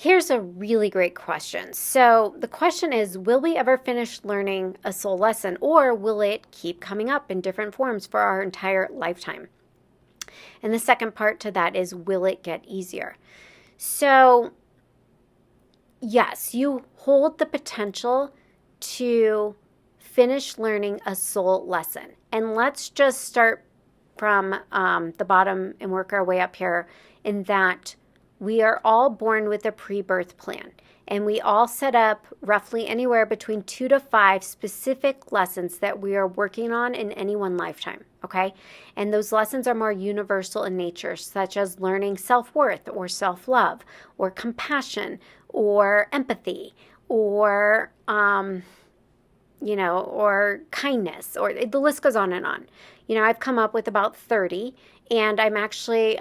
Here's a really great question. So the question is, will we ever finish learning a soul lesson, or will it keep coming up in different forms for our entire lifetime? And the second part to that is, will it get easier? So yes, you hold the potential to finish learning a soul lesson. And let's just start from the bottom and work our way up here, in that we are all born with a pre-birth plan. And we all set up roughly anywhere between 2 to 5 specific lessons that we are working on in any one lifetime, okay? And those lessons are more universal in nature, such as learning self-worth or self-love or compassion or empathy or, or kindness, or the list goes on and on. I've come up with about 30, and I'm actually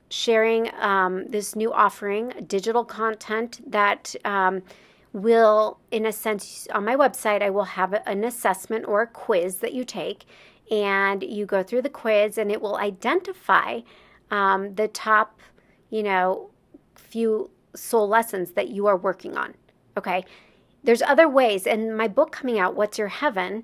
sharing this new offering, digital content that will, in a sense, on my website, I will have an assessment or a quiz that you take, and you go through the quiz, and it will identify the top, few soul lessons that you are working on, okay? There's other ways, and my book coming out, What's Your Heaven,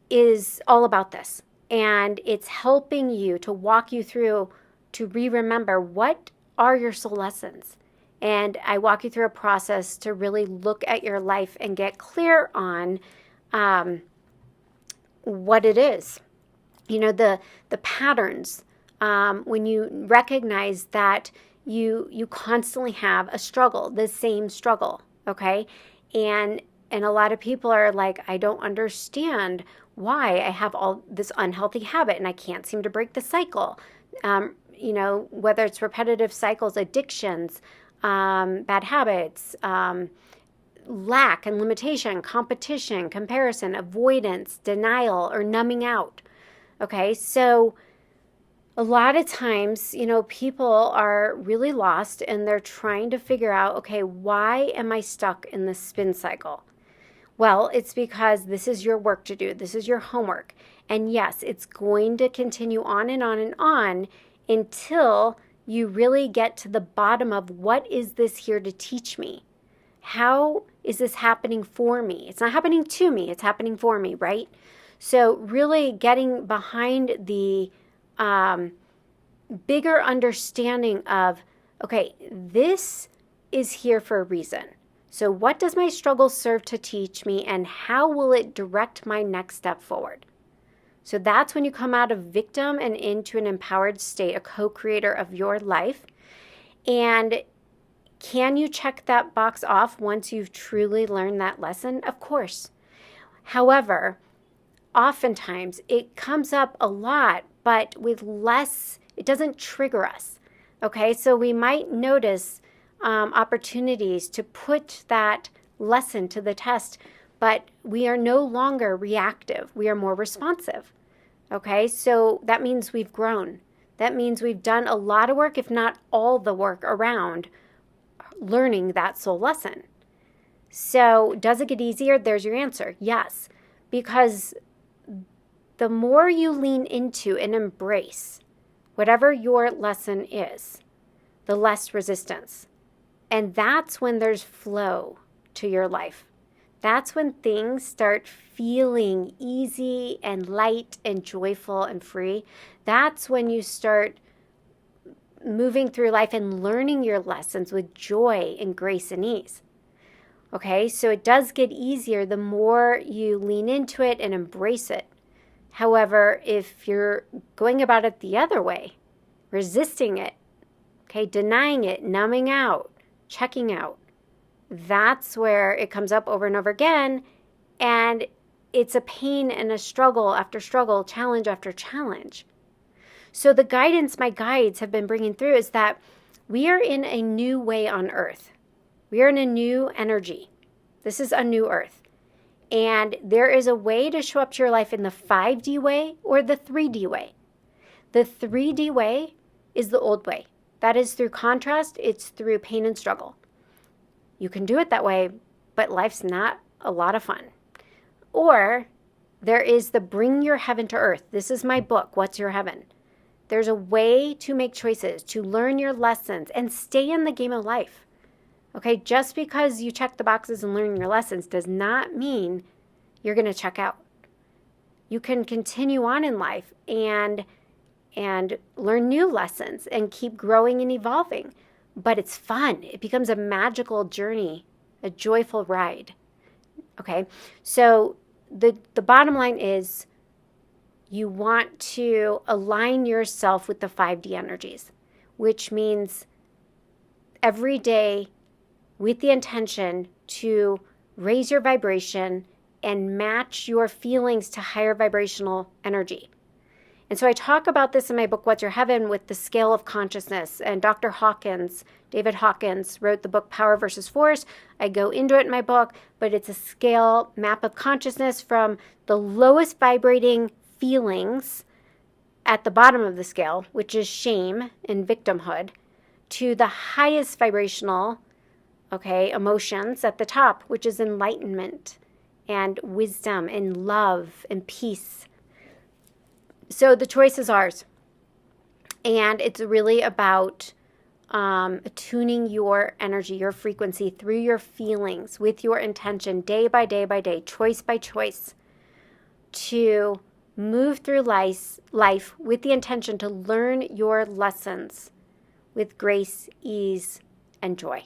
is all about this, and it's helping you to walk you through to remember what are your soul lessons. And I walk you through a process to really look at your life and get clear on what it is. The patterns, when you recognize that you constantly have a struggle, the same struggle, okay? And a lot of people are like, I don't understand why I have all this unhealthy habit and I can't seem to break the cycle. Whether it's repetitive cycles, addictions, bad habits, lack and limitation, competition, comparison, avoidance, denial, or numbing out. Okay, so a lot of times, people are really lost and they're trying to figure out, okay, why am I stuck in this spin cycle? Well, it's because this is your work to do. This is your homework. And yes, it's going to continue on and on and on until you really get to the bottom of, what is this here to teach me? How is this happening for me? It's not happening to me, it's happening for me, right? So really getting behind the bigger understanding of, okay, this is here for a reason. So what does my struggle serve to teach me, and how will it direct my next step forward? So that's when you come out of victim and into an empowered state, a co-creator of your life. And can you check that box off once you've truly learned that lesson? Of course. However, oftentimes it comes up a lot, but with less, it doesn't trigger us. Okay, so we might notice opportunities to put that lesson to the test, but we are no longer reactive. We are more responsive. Okay, so that means we've grown. That means we've done a lot of work, if not all the work around learning that soul lesson. So does it get easier? There's your answer. Yes, because the more you lean into and embrace whatever your lesson is, the less resistance. And that's when there's flow to your life. That's when things start feeling easy and light and joyful and free. That's when you start moving through life and learning your lessons with joy and grace and ease. Okay, so it does get easier the more you lean into it and embrace it. However, if you're going about it the other way, resisting it, okay, denying it, numbing out, checking out, that's where it comes up over and over again, and it's a pain and a struggle after struggle, challenge after challenge. So the guidance my guides have been bringing through is that we are in a new way on earth. We are in a new energy. This is a new earth. And there is a way to show up to your life in the 5D way or the 3D way. The 3D way is the old way. That is through contrast. It's through pain and struggle. You can do it that way, but life's not a lot of fun. Or there is the bring your heaven to earth. This is my book, What's Your Heaven? There's a way to make choices, to learn your lessons, and stay in the game of life. Okay, just because you check the boxes and learn your lessons does not mean you're going to check out. You can continue on in life and learn new lessons and keep growing and evolving. But it's fun. It becomes a magical journey, a joyful ride. Okay, so the bottom line is you want to align yourself with the 5D energies, which means every day with the intention to raise your vibration and match your feelings to higher vibrational energy. And so I talk about this in my book, What's Your Heaven, with the scale of consciousness. And Dr. Hawkins, David Hawkins, wrote the book Power versus Force. I go into it in my book, but it's a scale map of consciousness from the lowest vibrating feelings at the bottom of the scale, which is shame and victimhood, to the highest vibrational, emotions at the top, which is enlightenment and wisdom and love and peace. So the choice is ours. And it's really about attuning your energy, your frequency through your feelings with your intention day by day by day, choice by choice, to move through life with the intention to learn your lessons with grace, ease, and joy.